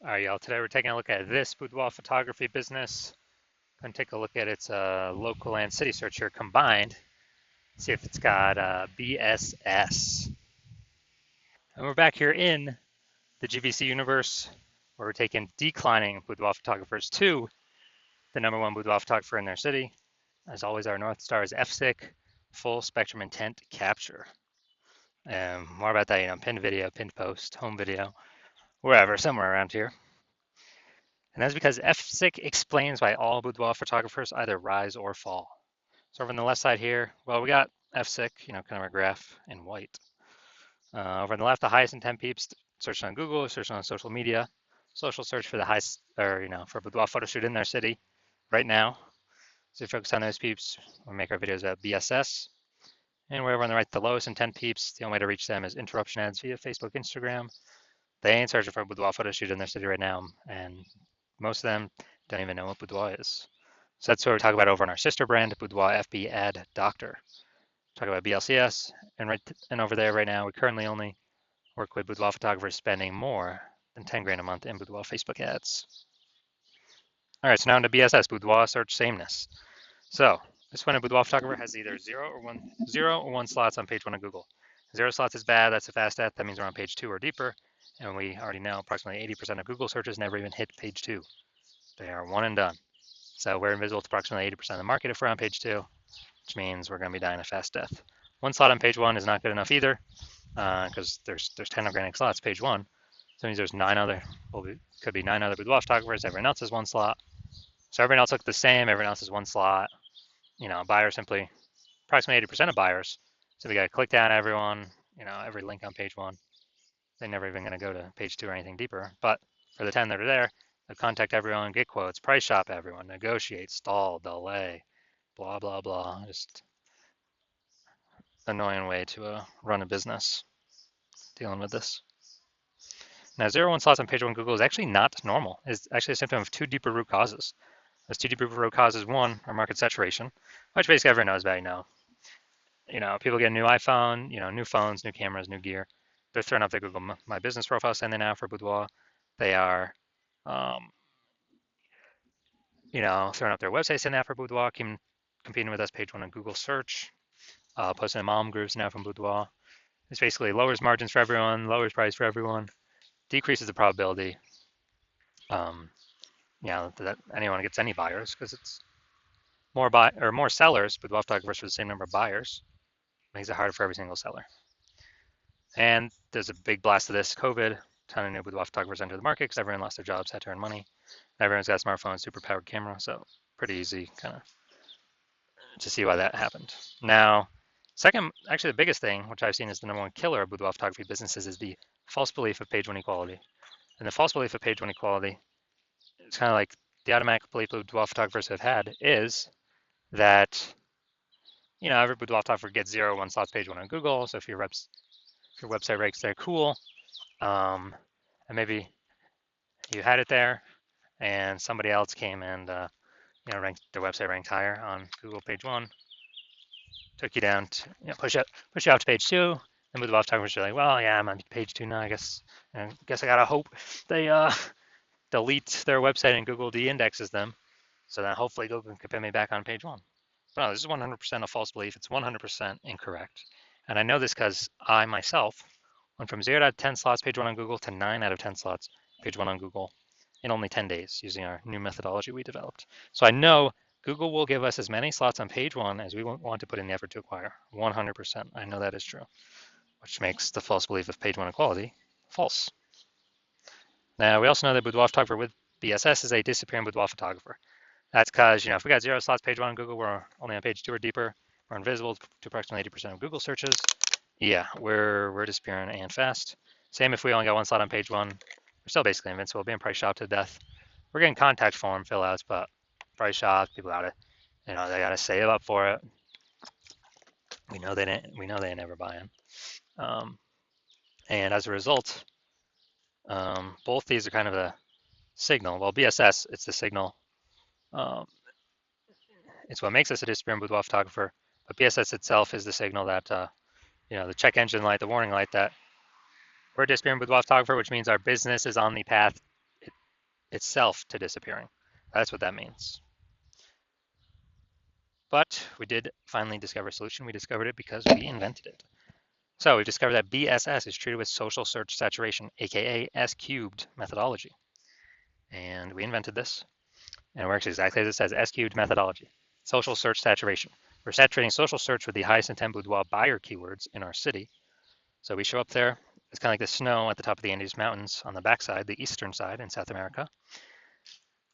All right, y'all. Today we're taking a look at this boudoir photography business. Going to take a look at its local and city search here combined. See if it's got BSS. And we're back here in the GVC universe, where we're taking declining boudoir photographers to the #1 boudoir photographer in their city. As always, our North Star is FSIC, full spectrum intent capture. And more about that, pinned video, pinned post, home video, wherever, somewhere around here. And that's because FSIC explains why all boudoir photographers either rise or fall. So over on the left side here, well, we got FSIC, kind of our graph in white. Over on the left, the highest intent peeps searching on Google, searching on social media, social search for the highest, or for a boudoir photo shoot in their city right now. So we focus on those peeps. We make our videos about BSS. And we're over on the right, the lowest intent peeps, the only way to reach them is interruption ads via Facebook, Instagram. They ain't searching for a boudoir photo shoot in their city right now, and most of them don't even know what boudoir is. So that's what we talk about over on our sister brand, Boudoir FB Ad Doctor. Talk about BLCS, and over there right now, we currently only work with boudoir photographers spending more than 10 grand a month in boudoir Facebook ads. All right, so now into BSS, boudoir search sameness. So this one, a boudoir photographer has either zero or one slots on page 1 of Google. 0 slots is bad, that's a fast death, that means we're on page 2 or deeper, and we already know approximately 80% of Google searches never even hit page 2. They are one and done. So we're invisible to approximately 80% of the market if we're on page 2, which means we're going to be dying a fast death. One slot on page 1 is not good enough either, because there's 10 organic slots page 1. So that means there's 9 other, could be 9 other boudoir photographers. Everyone else has 1 slot. So everyone else looks the same. Everyone else has 1 slot. Buyers simply, approximately 80% of buyers. So we got to click down everyone, every link on page 1. They're never even going to go to page 2 or anything deeper. But for the 10 that are there, they'll contact everyone, get quotes, price shop everyone, negotiate, stall, delay, blah, blah, blah. Just annoying way to run a business dealing with this. Now, 0 1 slots on page 1 Google is actually not normal. It's actually a symptom of 2 deeper root causes. Those 2 deeper root causes, one, are market saturation, which basically everyone knows about, people get a new iPhone, new phones, new cameras, new gear. They're throwing up their Google My Business profile, saying they now for boudoir. They are, throwing up their website, saying that for boudoir, competing with us page 1 on Google search, posting in mom groups now from boudoir. This basically lowers margins for everyone, lowers price for everyone, decreases the probability, that anyone gets any buyers, because it's more sellers, boudoir photographers for the same number of buyers. Makes it harder for every single seller. And there's a big blast of this COVID. Ton of new boudoir photographers enter the market because everyone lost their jobs, had to earn money. Everyone's got a smartphone, super powered camera, so pretty easy kind of to see why that happened. Now, second, actually the biggest thing, which I've seen is the #1 killer of boudoir photography businesses, is the false belief of page 1 equality. And the false belief of page 1 equality, it's kind of like the automatic belief boudoir photographers have had is that, every boudoir photographer gets 0 1 slots page 1 on Google. So if your website ranks there, cool. And maybe you had it there and somebody else came and, ranked their website ranked higher on Google page 1, took you down to, push you out to page 2. And boudoir photographers are like, well, yeah, I'm on page 2 now, I guess I gotta hope they delete their website and Google de-indexes them, so that hopefully Google can put me back on page 1. But no, this is 100% a false belief. It's 100% incorrect. And I know this because I myself went from 0 out of 10 slots page 1 on Google to 9 out of 10 slots page 1 on Google in only 10 days using our new methodology we developed. So I know Google will give us as many slots on page 1 as we want to put in the effort to acquire. 100%. I know that is true, which makes the false belief of page 1 equality false. Now, we also know that boudoir photographer with BSS is a disappearing boudoir photographer. That's because, if we got 0 slots page 1 on Google, we're only on page 2 or deeper, we're invisible to approximately 80% of Google searches. Yeah, we're disappearing and fast. Same if we only got 1 slot on page 1, we're still basically invincible, being price shopped to death. We're getting contact form fill outs, but price shops, people gotta, they gotta save up for it. We know they never buy in. And as a result, both these are kind of a signal. Well, BSS, it's the signal. It's what makes us a disappearing boudoir photographer, but BSS itself is the signal that, the check engine light, the warning light that we're a disappearing boudoir photographer, which means our business is on the path itself to disappearing. That's what that means. But we did finally discover a solution. We discovered it because we invented it. So we discovered that BSS is treated with social search saturation, aka S cubed methodology. And we invented this, and it works exactly as it says, S cubed methodology. Social search saturation. We're saturating social search with the highest intent boudoir buyer keywords in our city. So we show up there, it's kind of like the snow at the top of the Andes Mountains on the backside, the eastern side in South America.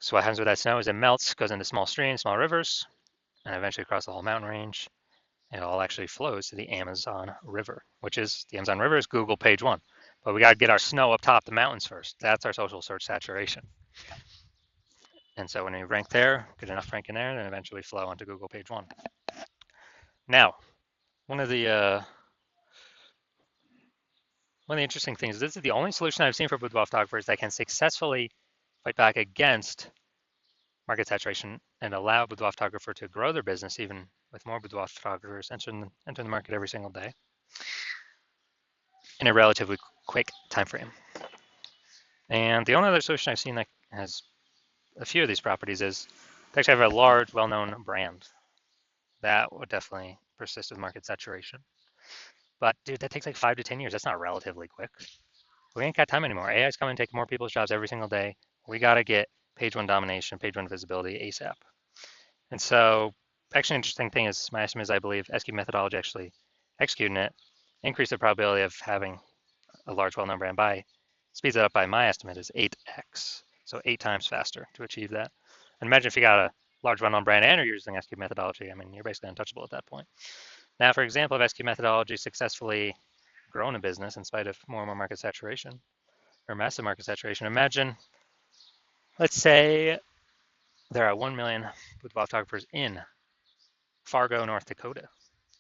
So what happens with that snow is it melts, goes into small streams, small rivers, and eventually across the whole mountain range. It all actually flows to the Amazon River, which is the Amazon River is Google page one. But we got to get our snow up top the mountains first. That's our social search saturation. And so when we rank there, get enough ranking there, then eventually flow onto Google page one. Now, one of the interesting things is this is the only solution I've seen for boudoir photographers that can successfully fight back against market saturation and allow a boudoir photographer to grow their business even with more boudoir photographers entering the market every single day in a relatively quick time frame. And the only other solution I've seen that has a few of these properties is to actually have a large, well-known brand. That would definitely persist with market saturation. But dude, that takes like 5 to 10 years. That's not relatively quick. We ain't got time anymore. AI's coming to take more people's jobs every single day. We got to get page one domination, page one visibility ASAP. And so actually an interesting thing is my estimate is I believe SQ methodology actually executing it increase the probability of having a large well-known brand by speeds it up by my estimate is 8x. So 8 times faster to achieve that. And imagine if you got a large well-known brand and you're using SQ methodology, I mean, you're basically untouchable at that point. Now, for example, if SQ methodology successfully grown a business in spite of more and more market saturation or massive market saturation, imagine, let's say there are 1 million boudoir photographers in Fargo, North Dakota.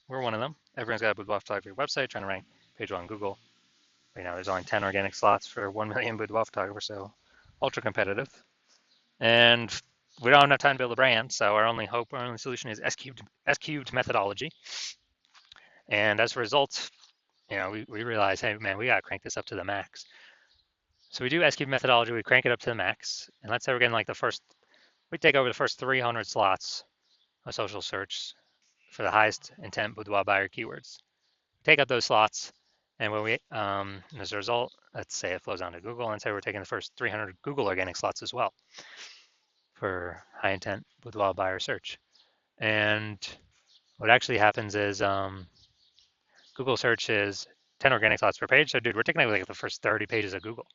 We're one of them. Everyone's got a boudoir photography website trying to rank page one on Google. Right now, there's only 10 organic slots for 1 million boudoir photographers, so ultra competitive. And we don't have enough time to build a brand, so our only hope, our only solution is S cubed methodology. And as a result, we realize, hey man, we gotta crank this up to the max. So we do S cubed methodology, we crank it up to the max, and let's say we're getting like we take over the first 300 slots of social search for the highest intent boudoir buyer keywords. Take up those slots, and when we, as a result, let's say it flows onto Google, and say we're taking the first 300 Google organic slots as well for high intent boudoir buyer search. And what actually happens is Google search is 10 organic slots per page. So dude, we're taking like the first 30 pages of Google.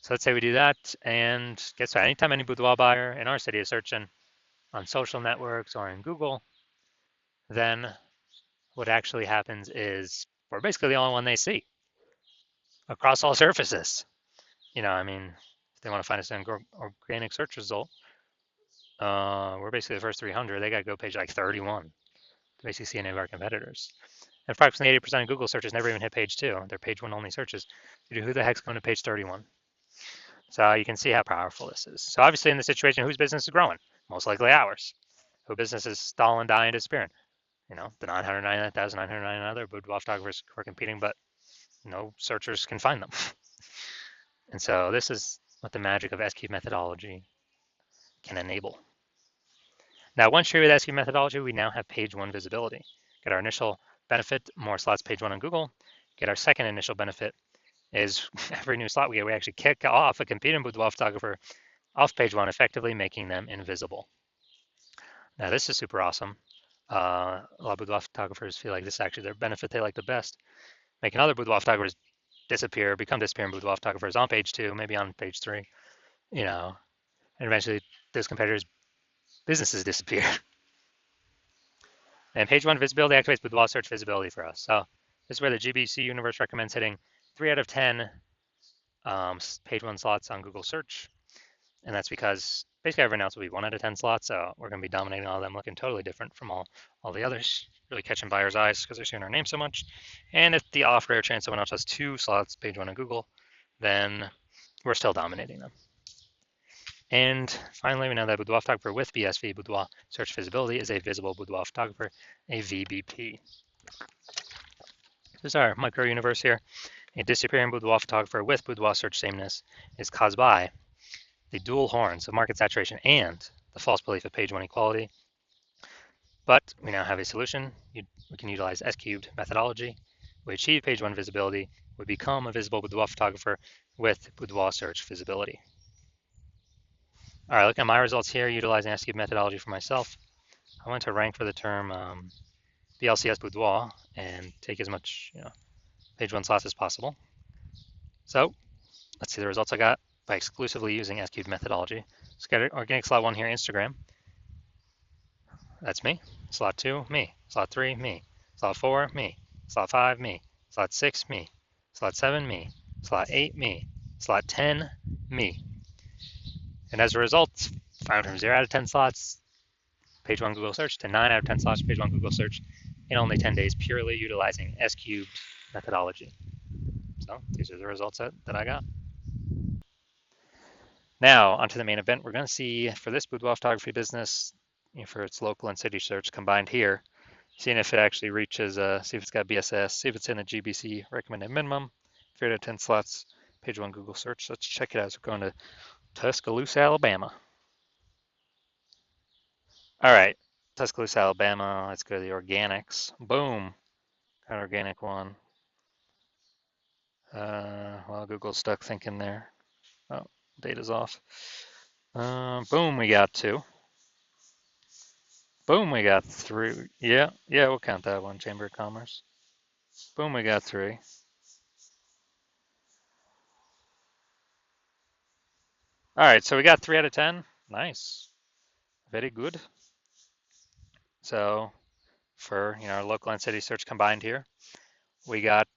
So let's say we do that, and guess what? Anytime any boudoir buyer in our city is searching on social networks or in Google, then what actually happens is we're basically the only one they see across all surfaces. I mean, if they want to find us an organic search result, we're basically the first 300. They got to go page like 31 to basically see any of our competitors. And approximately 80% of Google searches never even hit page 2. They're page 1 only searches. Who the heck's going to page 31? So you can see how powerful this is. So obviously in this situation, whose business is growing? Most likely ours. Whose business is stalling, dying, disappearing? The 999,999 other boudoir photographers who are competing, but no searchers can find them. And so this is what the magic of SQ methodology can enable. Now, once you're with SQ methodology, we now have page one visibility. Get our initial benefit, more slots page one on Google. Get our second initial benefit is every new slot we get, we actually kick off a competing boudoir photographer off page one, effectively making them invisible. Now, this is super awesome. A lot of boudoir photographers feel like this is actually their benefit they like the best. Making other boudoir photographers become disappearing boudoir photographers on page 2, maybe on page 3, and eventually those competitors' businesses disappear. And page 1 visibility activates boudoir search visibility for us. So this is where the GBC universe recommends hitting 3 out of 10 page 1 slots on Google search. And that's because basically everyone else will be 1 out of 10 slots, so we're going to be dominating all of them, looking totally different from all the others, really catching buyers' eyes because they're seeing our name so much. And if the off rare chance someone else has 2 slots, page 1 on Google, then we're still dominating them. And finally, we know that boudoir photographer with BSV, boudoir search visibility, is a visible boudoir photographer, a VBP. This is our micro universe here. A disappearing boudoir photographer with boudoir search sameness is caused by the dual horns of market saturation and the false belief of page one equality. But we now have a solution. We can utilize S-cubed methodology. We achieve page one visibility. We become a visible boudoir photographer with boudoir search visibility. All right, look at my results here utilizing S-cubed methodology for myself. I went to rank for the term BLCS boudoir and take as much page one slots as possible. So let's see the results I got by exclusively using S-cubed methodology. Let's get organic slot one here, Instagram. That's me. Slot 2, me. Slot 3, me. Slot 4, me. Slot 5, me. Slot 6, me. Slot 7, me. Slot 8, me. Slot 10, me. And as a result, found from 0 out of 10 slots, page 1 Google search, to 9 out of 10 slots, page 1 Google search in only 10 days, purely utilizing S-cubed methodology. So these are the results that I got. Now, onto the main event. We're going to see for this boudoir photography business, for its local and city search combined here, seeing if it actually reaches, see if it's got BSS, see if it's in the GBC recommended minimum, 3 out of 10 slots, page 1 Google search. Let's check it out. So we're going to Tuscaloosa, Alabama. All right, Tuscaloosa, Alabama. Let's go to the organics. Boom, got an organic one. Well, Google's stuck thinking there. Oh, data's off. Boom, we got 2. Boom, we got 3. Yeah, we'll count that one, Chamber of Commerce. Boom, we got 3. All right, so we got 3 out of 10. Nice, very good. So for our local and city search combined here, we got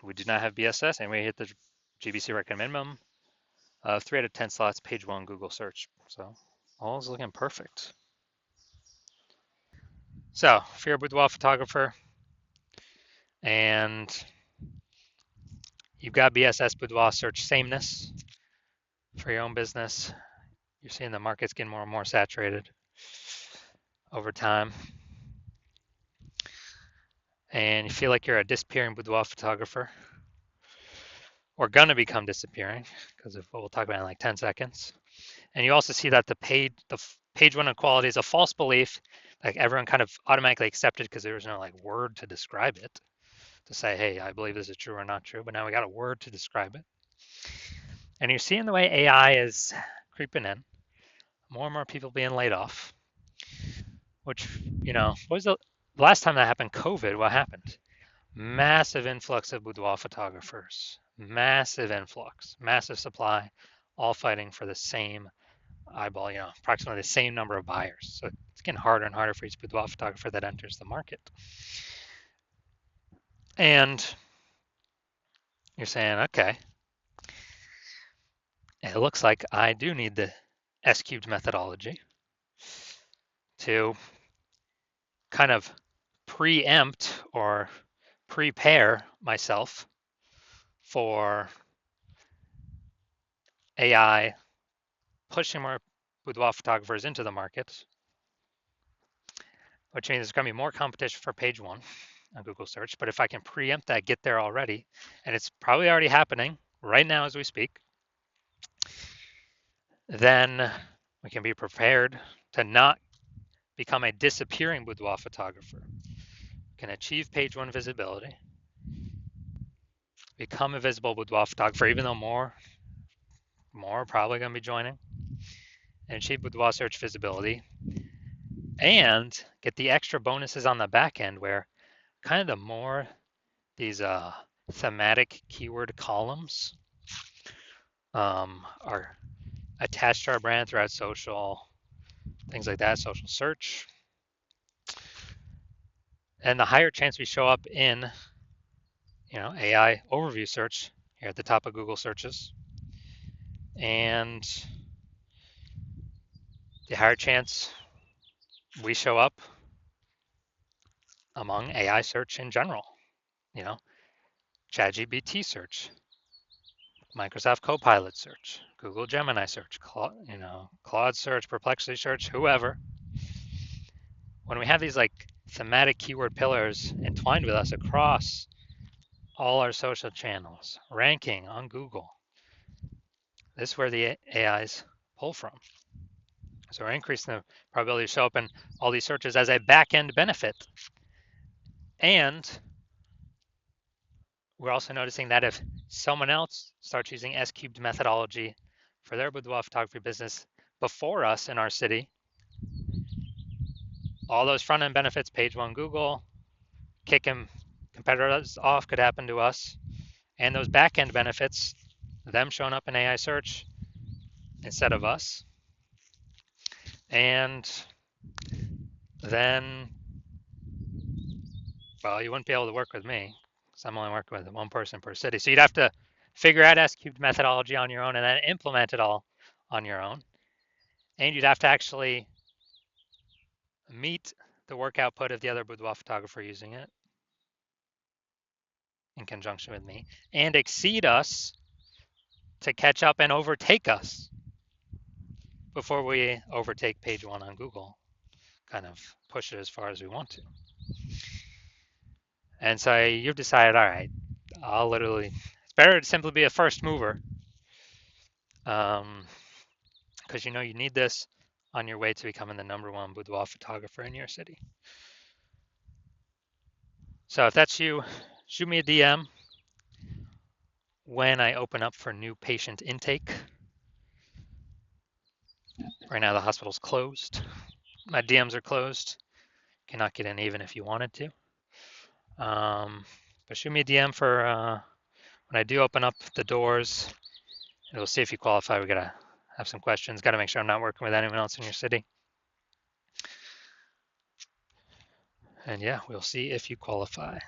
we do not have BSS, and we hit the GBC recommend minimum of 3 out of 10 slots, page 1 Google search. So all is looking perfect. So if you're a boudoir photographer and you've got BSS boudoir search sameness for your own business, you're seeing the market's getting more and more saturated over time, and you feel like you're a disappearing boudoir photographer, or gonna become disappearing because of what we'll talk about in like 10 seconds. And you also see that the page one equality is a false belief, like everyone kind of automatically accepted because there was no like word to describe it, to say, hey, I believe this is true or not true, but now we got a word to describe it. And you're seeing the way AI is creeping in, more and more people being laid off, which, what was the last time that happened? COVID, what happened? Massive influx of boudoir photographers, massive influx, massive supply, all fighting for the same eyeball, approximately the same number of buyers. So it's getting harder and harder for each boudoir photographer that enters the market. And you're saying, okay, it looks like I do need the S-cubed methodology to kind of preempt or prepare myself for AI pushing more boudoir photographers into the market, which means there's going to be more competition for page 1 on Google search. But if I can preempt that, get there already, and it's probably already happening right now as we speak, then we can be prepared to not become a disappearing boudoir photographer. We can achieve page 1 visibility, become a visible boudoir photographer, even though more are probably going to be joining, and achieve boudoir search visibility, and get the extra bonuses on the back end where kind of the more these thematic keyword columns are attached to our brand throughout social, things like that, social search, and the higher chance we show up in AI overview search here at the top of Google searches, and the higher chance we show up among AI search in general, ChatGPT search, Microsoft Copilot search, Google Gemini search, Claude search, Perplexity search, whoever. When we have these like thematic keyword pillars entwined with us across all our social channels, ranking on Google, this is where the AIs pull from. So we're increasing the probability to show up in all these searches as a back-end benefit. And we're also noticing that if someone else starts using S-cubed methodology for their boudoir photography business before us in our city, all those front-end benefits, page one Google, kicking competitors off could happen to us. And those back-end benefits, them showing up in AI search instead of us. And then, well, you wouldn't be able to work with me because I'm only working with one person per city. So you'd have to figure out S-cubed methodology on your own and then implement it all on your own. And you'd have to actually meet the work output of the other boudoir photographer using it in conjunction with me and exceed us to catch up and overtake us before we overtake page one on Google, kind of push it as far as we want to. And so you've decided, all right, I'll literally, it's better to simply be a first mover because you know you need this on your way to becoming the #1 boudoir photographer in your city. So if that's you, shoot me a DM when I open up for new patient intake. Right now the hospital's closed. My DMs are closed. Cannot get in even if you wanted to. But shoot me a DM for when I do open up the doors. And we'll see if you qualify. We gotta have some questions. Gotta make sure I'm not working with anyone else in your city. And yeah, we'll see if you qualify.